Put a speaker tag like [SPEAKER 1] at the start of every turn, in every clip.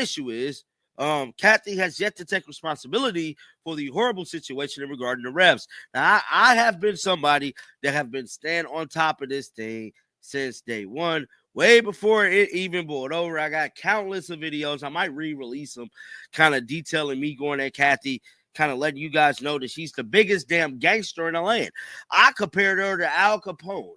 [SPEAKER 1] issue is Cathy has yet to take responsibility for the horrible situation regarding the refs. Now, I have been somebody that have been staying on top of this thing since day one, way before it even boiled over. I got countless of videos. I might re-release them, kind of detailing me going at Cathy, kind of letting you guys know that she's the biggest damn gangster in the land. I compared her to Al Capone,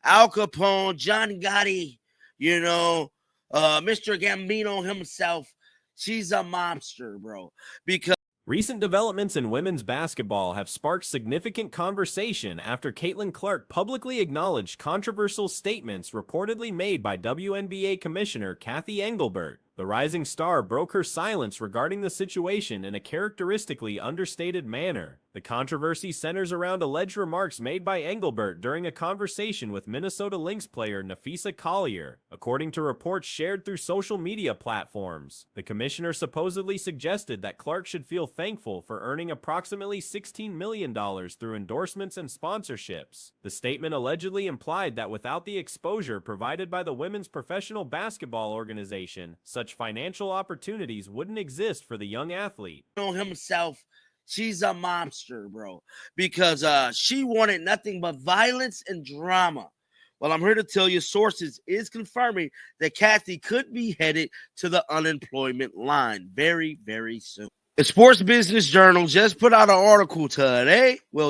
[SPEAKER 1] Al Capone, John Gotti, Mr. Gambino himself. She's a mobster, bro. Because
[SPEAKER 2] recent developments in women's basketball have sparked significant conversation after Caitlin Clark publicly acknowledged controversial statements reportedly made by WNBA Commissioner Cathy Engelbert. The rising star broke her silence regarding the situation in a characteristically understated manner. The controversy centers around alleged remarks made by Engelbert during a conversation with Minnesota Lynx player Napheesa Collier. According to reports shared through social media platforms, the commissioner supposedly suggested that Clark should feel thankful for earning approximately $16 million through endorsements and sponsorships. The statement allegedly implied that without the exposure provided by the women's professional basketball organization, such financial opportunities wouldn't exist for the young athlete.
[SPEAKER 1] Himself, she's a mobster, bro, because she wanted nothing but violence and drama. Well, I'm here to tell you, sources is confirming that Cathy could be headed to the unemployment line very, very soon. The Sports Business Journal just put out an article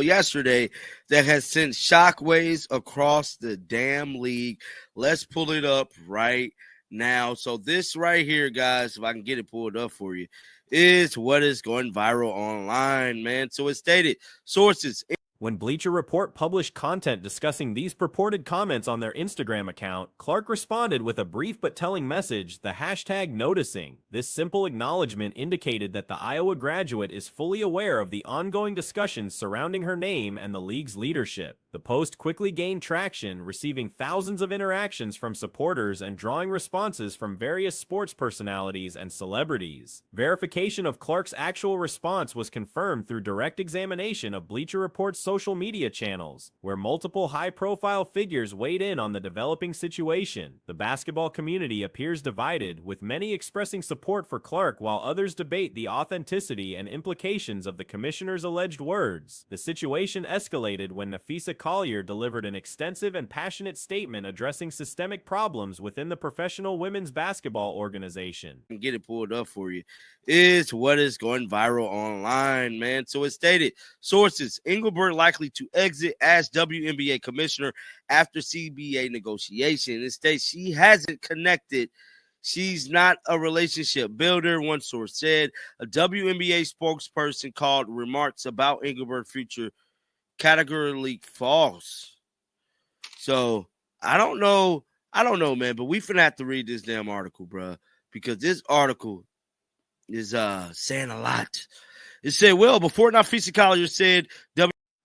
[SPEAKER 1] yesterday, that has sent shockwaves across the damn league. Let's pull it up right now. So this right here, guys, if I can get it pulled up for you, is what is going viral online, man. So it stated, sources.
[SPEAKER 2] When Bleacher Report published content discussing these purported comments on their Instagram account, Clark responded with a brief but telling message, the hashtag noticing. This simple acknowledgement indicated that the Iowa graduate is fully aware of the ongoing discussions surrounding her name and the league's leadership. The post quickly gained traction, receiving thousands of interactions from supporters and drawing responses from various sports personalities and celebrities. Verification of Clark's actual response was confirmed through direct examination of Bleacher Report's social media channels, where multiple high-profile figures weighed in on the developing situation. The basketball community appears divided, with many expressing support for Clark while others debate the authenticity and implications of the commissioner's alleged words. The situation escalated when Napheesa Collier delivered an extensive and passionate statement addressing systemic problems within the professional women's basketball organization.
[SPEAKER 1] Get it pulled up for you. Is what is going viral online, man. So it stated, sources, Engelbert likely to exit as WNBA commissioner after CBA negotiation. It states she hasn't connected. She's not a relationship builder, one source said. A WNBA spokesperson called remarks about Engelbert's future categorically false. So I don't know, man, but we finna have to read this damn article, bro, because this article is saying a lot. It said, well, before Napheesa Collier said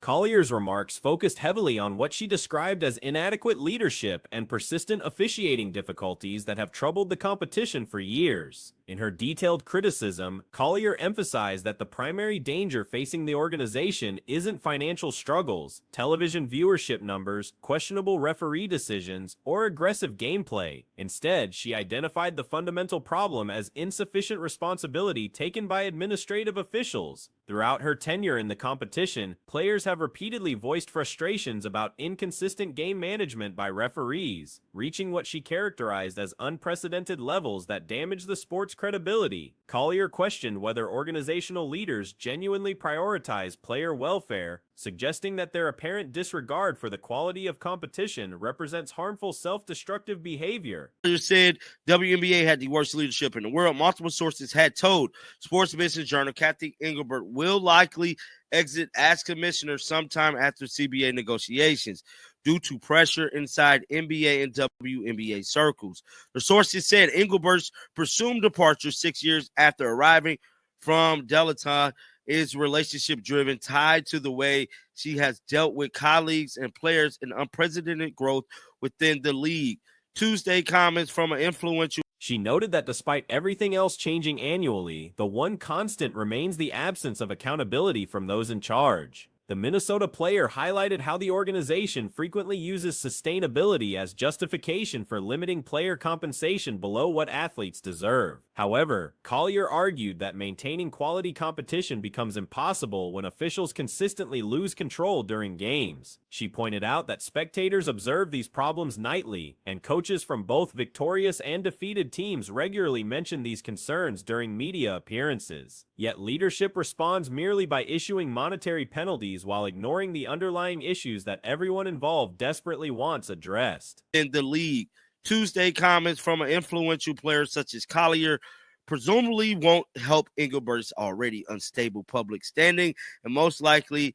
[SPEAKER 2] Collier's remarks focused heavily on what she described as inadequate leadership and persistent officiating difficulties that have troubled the competition for years. In her detailed criticism, Collier emphasized that the primary danger facing the organization isn't financial struggles, television viewership numbers, questionable referee decisions, or aggressive gameplay. Instead, she identified the fundamental problem as insufficient responsibility taken by administrative officials. Throughout her tenure in the competition, players have repeatedly voiced frustrations about inconsistent game management by referees, reaching what she characterized as unprecedented levels that damage the sport's credibility. Collier questioned whether organizational leaders genuinely prioritize player welfare, suggesting that their apparent disregard for the quality of competition represents harmful self-destructive behavior.
[SPEAKER 1] Said WNBA had the worst leadership in the world. Multiple sources had told Sports Business Journal Cathy Engelbert will likely exit as commissioner sometime after CBA negotiations due to pressure inside NBA and WNBA circles. The sources said Engelbert's presumed departure 6 years after arriving from Deloitte is relationship-driven, tied to the way she has dealt with colleagues and players and unprecedented growth within the league. Tuesday, comments from an influential.
[SPEAKER 2] She noted that despite everything else changing annually, the one constant remains the absence of accountability from those in charge. The Minnesota player highlighted how the organization frequently uses sustainability as justification for limiting player compensation below what athletes deserve. However, Collier argued that maintaining quality competition becomes impossible when officials consistently lose control during games. She pointed out that spectators observe these problems nightly, and coaches from both victorious and defeated teams regularly mention these concerns during media appearances. Yet leadership responds merely by issuing monetary penalties while ignoring the underlying issues that everyone involved desperately wants addressed.
[SPEAKER 1] In the league, Tuesday comments from an influential player such as Collier presumably won't help Engelbert's already unstable public standing and most likely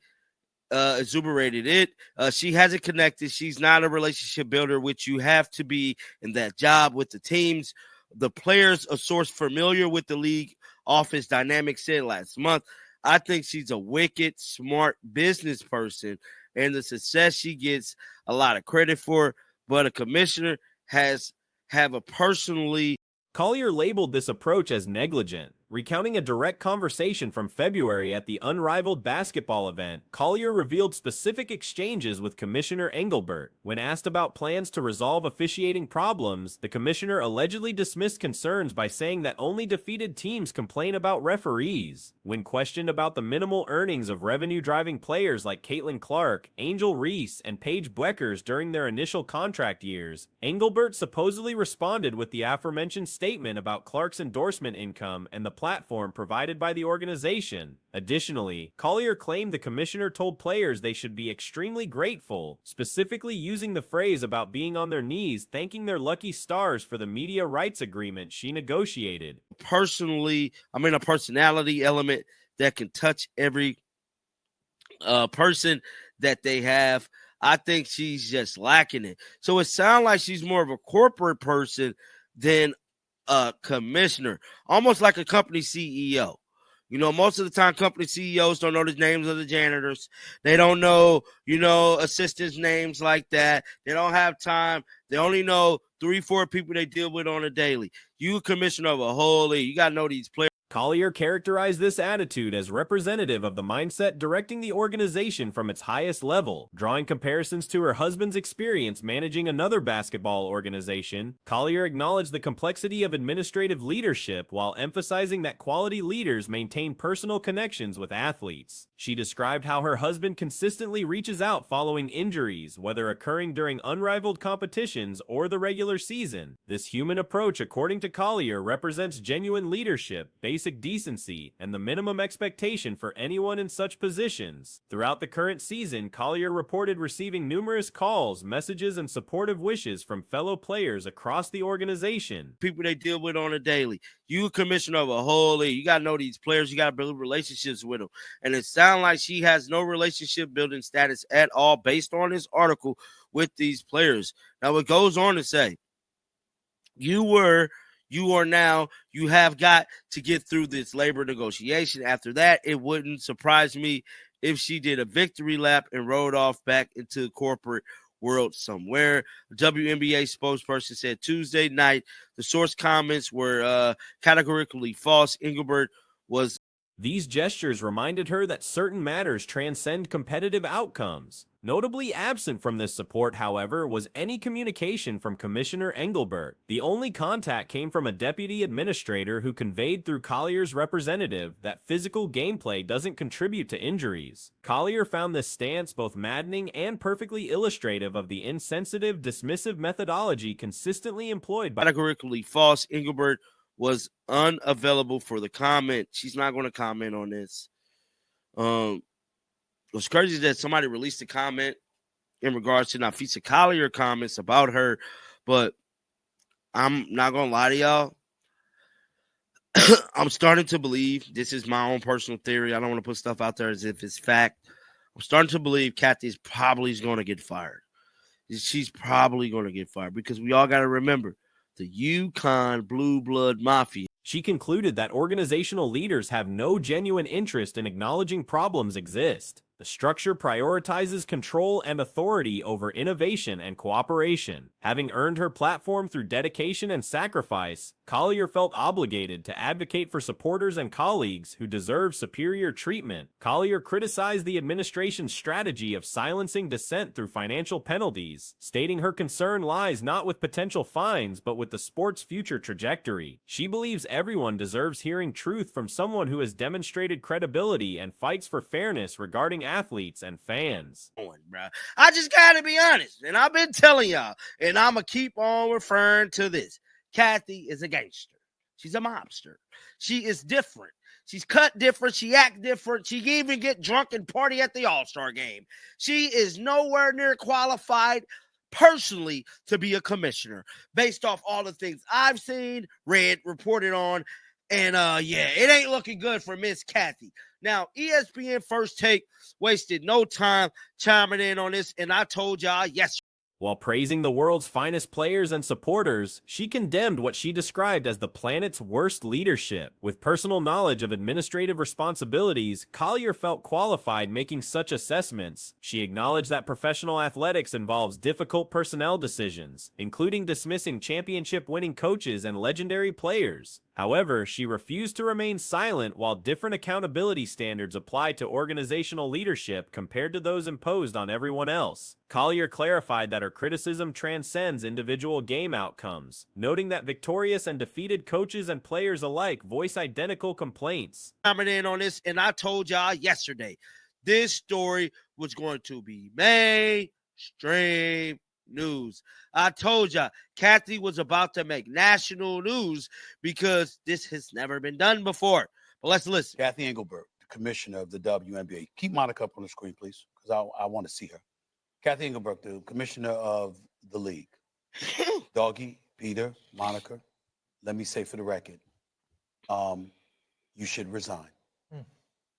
[SPEAKER 1] exuberated it. She hasn't connected. She's not a relationship builder, which you have to be in that job with the teams. The players, a source familiar with the league office dynamic, said last month, I think she's a wicked, smart business person, and the success she gets a lot of credit for, but a commissioner have a personally.
[SPEAKER 2] Collier labeled this approach as negligent. Recounting a direct conversation from February at the Unrivaled basketball event, Collier revealed specific exchanges with Commissioner Engelbert. When asked about plans to resolve officiating problems, the commissioner allegedly dismissed concerns by saying that only defeated teams complain about referees. When questioned about the minimal earnings of revenue-driving players like Caitlin Clark, Angel Reese, and Paige Bueckers during their initial contract years, Engelbert supposedly responded with the aforementioned statement about Clark's endorsement income and the platform provided by the organization. Additionally, Collier claimed the commissioner told players they should be extremely grateful, specifically using the phrase about being on their knees thanking their lucky stars for the media rights agreement she negotiated.
[SPEAKER 1] Personally, a personality element that can touch every person that they have. I think she's just lacking it. So it sounds like she's more of a corporate person than a commissioner, almost like a company CEO. You know, most of the time company CEOs don't know the names of the janitors. They don't know, assistants' names like that. They don't have time. They only know 3-4 people they deal with on a daily. You a commissioner of a whole league. You got to know these players.
[SPEAKER 2] Collier characterized this attitude as representative of the mindset directing the organization from its highest level. Drawing comparisons to her husband's experience managing another basketball organization, Collier acknowledged the complexity of administrative leadership while emphasizing that quality leaders maintain personal connections with athletes. She described how her husband consistently reaches out following injuries, whether occurring during unrivaled competitions or the regular season. This human approach, according to Collier, represents genuine leadership, basic decency, and the minimum expectation for anyone in such positions. Throughout the current season, Collier reported receiving numerous calls, messages, and supportive wishes from fellow players across the organization.
[SPEAKER 1] People they deal with on a daily. You a commissioner of a whole league. You got to know these players. You got to build relationships with them. And it sounds like she has no relationship building status at all based on this article with these players. Now, it goes on to say, you have got to get through this labor negotiation. After that, it wouldn't surprise me if she did a victory lap and rode off back into the corporate world somewhere. A WNBA spokesperson said Tuesday night the source comments were categorically false. Engelbert was.
[SPEAKER 2] These gestures reminded her that certain matters transcend competitive outcomes. Notably absent from this support, however, was any communication from Commissioner Engelbert. The only contact came from a deputy administrator who conveyed through Collier's representative that physical gameplay doesn't contribute to injuries. Collier found this stance both maddening and perfectly illustrative of the insensitive, dismissive methodology consistently employed by
[SPEAKER 1] categorically false. Engelbert was unavailable for the comment. She's not going to comment on this. What's crazy is that somebody released a comment in regards to Nafisa Collier comments about her, but I'm not going to lie to y'all. I'm starting to believe, this is my own personal theory. I don't want to put stuff out there as if it's fact. I'm starting to believe Cathy is probably going to get fired. She's probably going to get fired because we all got to remember the UConn Blue Blood Mafia.
[SPEAKER 2] She concluded that organizational leaders have no genuine interest in acknowledging problems exist. The structure prioritizes control and authority over innovation and cooperation. Having earned her platform through dedication and sacrifice, Collier felt obligated to advocate for supporters and colleagues who deserve superior treatment. Collier criticized the administration's strategy of silencing dissent through financial penalties, stating her concern lies not with potential fines but with the sport's future trajectory. She believes everyone deserves hearing truth from someone who has demonstrated credibility and fights for fairness regarding athletes and fans.
[SPEAKER 1] I just gotta be honest, and I've been telling y'all, and I'm gonna keep on referring to this. Cathy is a gangster. She's a mobster. She is different. She's cut different. She act different. She even get drunk and party at the All-Star game. She is nowhere near qualified personally to be a commissioner based off all the things I've seen, read, reported on. And it ain't looking good for Miss Cathy. Now, ESPN First Take wasted no time chiming in on this, and I told y'all yesterday.
[SPEAKER 2] While praising the world's finest players and supporters, she condemned what she described as the planet's worst leadership. With personal knowledge of administrative responsibilities, Collier felt qualified making such assessments. She acknowledged that professional athletics involves difficult personnel decisions, including dismissing championship-winning coaches and legendary players. However, she refused to remain silent while different accountability standards apply to organizational leadership compared to those imposed on everyone else. Collier clarified that her criticism transcends individual game outcomes, noting that victorious and defeated coaches and players alike voice identical complaints.
[SPEAKER 1] Coming in on this, and I told y'all yesterday, this story was going to be mainstream news. I told y'all Cathy was about to make national news because this has never been done before. But let's listen.
[SPEAKER 3] Cathy Engelbert, the commissioner of the WNBA. Keep Monica up on the screen, please, because I want to see her. Cathy Engelbert, the commissioner of the league. Doggy, Peter, Monica, let me say for the record, you should resign.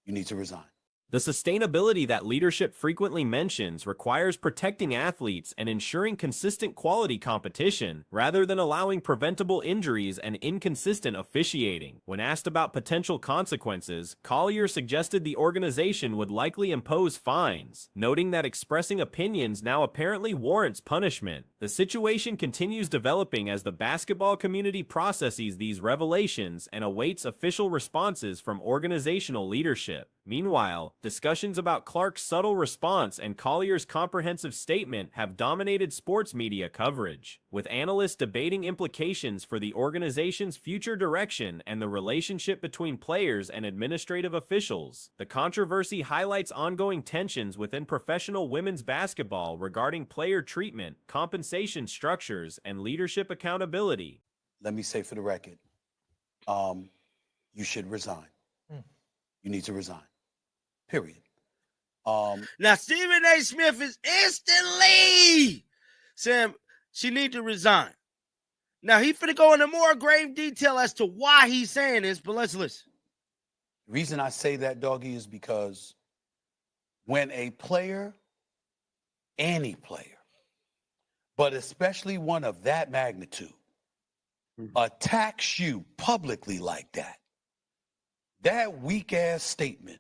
[SPEAKER 3] You need to resign.
[SPEAKER 2] The sustainability that leadership frequently mentions requires protecting athletes and ensuring consistent quality competition, rather than allowing preventable injuries and inconsistent officiating. When asked about potential consequences, Collier suggested the organization would likely impose fines, noting that expressing opinions now apparently warrants punishment. The situation continues developing as the basketball community processes these revelations and awaits official responses from organizational leadership. Meanwhile, discussions about Clark's subtle response and Collier's comprehensive statement have dominated sports media coverage, with analysts debating implications for the organization's future direction and the relationship between players and administrative officials. The controversy highlights ongoing tensions within professional women's basketball regarding player treatment, compensation structures, and leadership accountability.
[SPEAKER 3] Let me say for the record, you should resign. You need to resign. Period.
[SPEAKER 1] Now, Stephen A. Smith is instantly saying she need to resign. Now, he's finna go into more grave detail as to why he's saying this, but let's listen.
[SPEAKER 3] The reason I say that, Doggy, is because when a player, any player, but especially one of that magnitude, attacks you publicly like that, that weak-ass statement.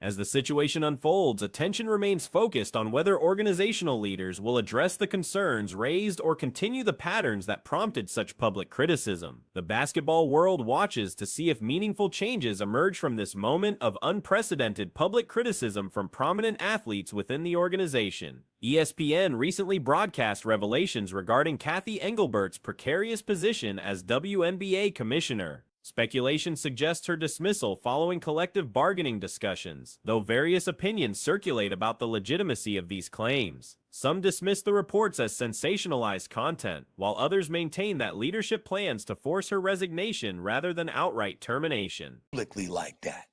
[SPEAKER 2] As the situation unfolds, attention remains focused on whether organizational leaders will address the concerns raised or continue the patterns that prompted such public criticism. The basketball world watches to see if meaningful changes emerge from this moment of unprecedented public criticism from prominent athletes within the organization. ESPN recently broadcast revelations regarding Cathy Engelbert's precarious position as WNBA commissioner. Speculation suggests her dismissal following collective bargaining discussions, though various opinions circulate about the legitimacy of these claims. Some dismiss the reports as sensationalized content, while others maintain that leadership plans to force her resignation rather than outright termination.
[SPEAKER 3] Publicly like that.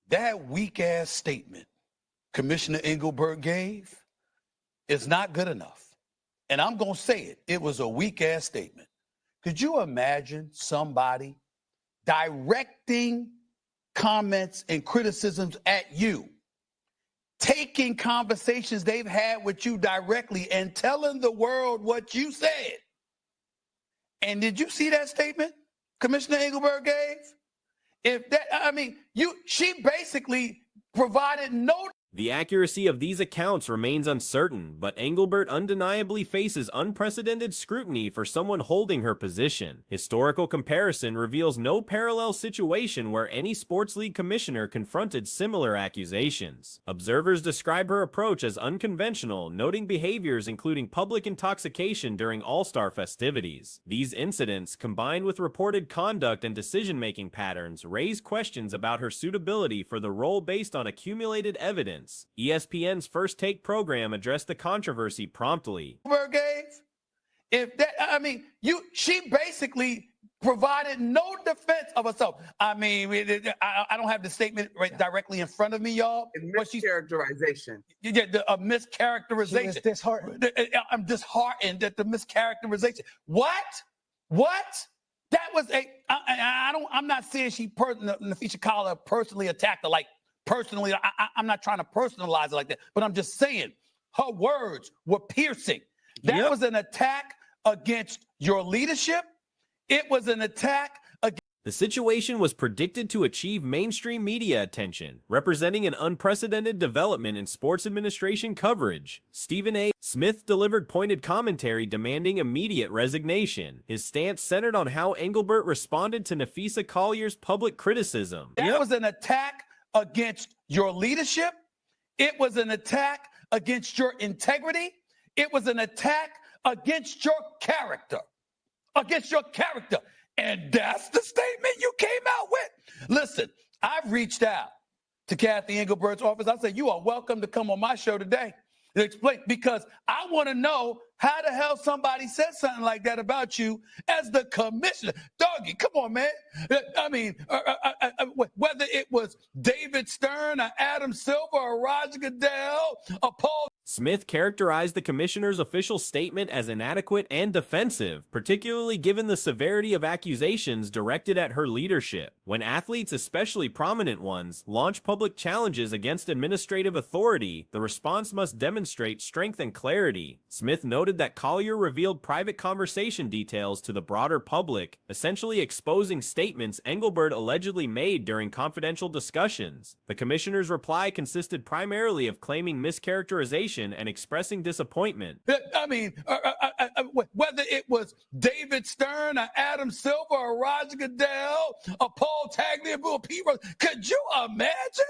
[SPEAKER 3] That weak-ass statement Commissioner Engelbert gave is not good enough. And I'm going to say it. It was a weak-ass statement. Could you imagine somebody directing comments and criticisms at you, taking conversations they've had with you directly and telling the world what you said? And did you see that statement Commissioner Engelbert gave? She basically provided no.
[SPEAKER 2] The accuracy of these accounts remains uncertain, but Engelbert undeniably faces unprecedented scrutiny for someone holding her position. Historical comparison reveals no parallel situation where any sports league commissioner confronted similar accusations. Observers describe her approach as unconventional, noting behaviors including public intoxication during All-Star festivities. These incidents, combined with reported conduct and decision-making patterns, raise questions about her suitability for the role based on accumulated evidence. ESPN's First Take program addressed the controversy promptly.
[SPEAKER 3] She basically provided no defense of herself. I don't have the statement directly in front of me, y'all.
[SPEAKER 4] Mischaracterization.
[SPEAKER 3] A mischaracterization.
[SPEAKER 4] She was disheartened.
[SPEAKER 3] I'm disheartened at the mischaracterization. What? That was I'm not saying Nafisha Kala personally attacked her. Like, personally, I'm not trying to personalize it like that, but I'm just saying her words were piercing. That was an attack against your leadership. It was an attack against.
[SPEAKER 2] The situation was predicted to achieve mainstream media attention, representing an unprecedented development in sports administration coverage. Stephen A. Smith delivered pointed commentary demanding immediate resignation. His stance centered on how Engelbert responded to Nafisa Collier's public criticism.
[SPEAKER 3] That was an attack against your leadership. It was an attack against your integrity. It was an attack against your character. And that's the statement you came out with. Listen, I've reached out to Cathy Engelbert's office. I said, you are welcome to come on my show today to explain, because I want to know how the hell somebody said something like that about you as the commissioner. Doggy, come on, man. Whether it was David Stern or Adam Silver or Roger Goodell or Paul.
[SPEAKER 2] Smith characterized the commissioner's official statement as inadequate and defensive, particularly given the severity of accusations directed at her leadership. When athletes, especially prominent ones, launch public challenges against administrative authority, the response must demonstrate strength and clarity. Smith noted that Collier revealed private conversation details to the broader public, essentially exposing statements Engelbert allegedly made during confidential discussions. The commissioner's reply consisted primarily of claiming mischaracterization and expressing disappointment.
[SPEAKER 3] Whether it was David Stern or Adam Silver or Roger Goodell or Paul Tagliabue, could you imagine?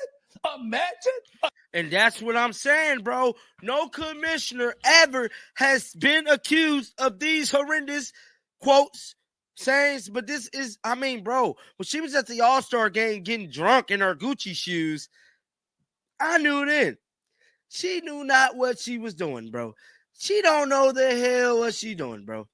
[SPEAKER 1] And that's what I'm saying, bro. No commissioner ever has been accused of these horrendous quotes, sayings. But this is, bro, when she was at the All-Star game getting drunk in her Gucci shoes, I knew then. She knew not what she was doing, bro. She don't know the hell what she doing, bro.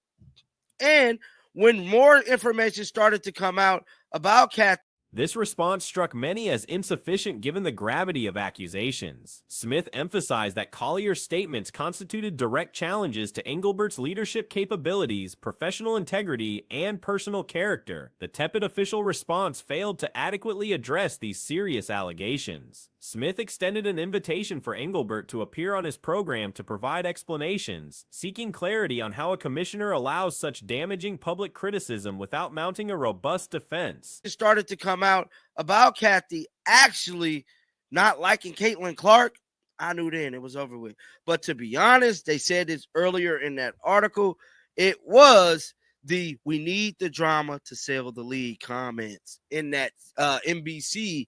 [SPEAKER 1] And when more information started to come out about Cathy,
[SPEAKER 2] this response struck many as insufficient given the gravity of accusations. Smith emphasized that Collier's statements constituted direct challenges to Engelbert's leadership capabilities, professional integrity, and personal character. The tepid official response failed to adequately address these serious allegations. Smith extended an invitation for Engelbert to appear on his program to provide explanations, seeking clarity on how a commissioner allows such damaging public criticism without mounting a robust defense.
[SPEAKER 1] It started to come out about Cathy actually not liking Caitlin Clark. I knew then it was over with. But to be honest, they said this earlier in that article. It was we need the drama to save the league comments in that NBC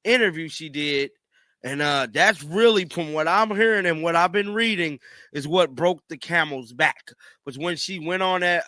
[SPEAKER 1] interview she did, and that's really, from what I'm hearing and what I've been reading, is what broke the camel's back, was when she went on that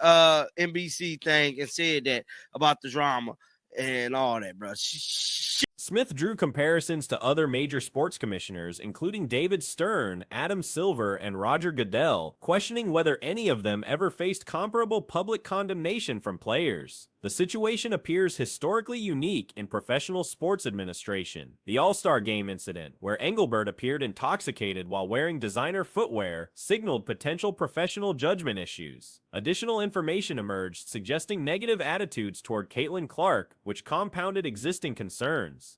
[SPEAKER 1] NBC thing and said that about the drama and all that, bro.
[SPEAKER 2] Smith drew comparisons to other major sports commissioners, including David Stern, Adam Silver, and Roger Goodell, questioning whether any of them ever faced comparable public condemnation from players. The situation appears historically unique in professional sports administration. The All-Star Game incident, where Engelbert appeared intoxicated while wearing designer footwear, signaled potential professional judgment issues. Additional information emerged suggesting negative attitudes toward Caitlin Clark, which compounded existing concerns.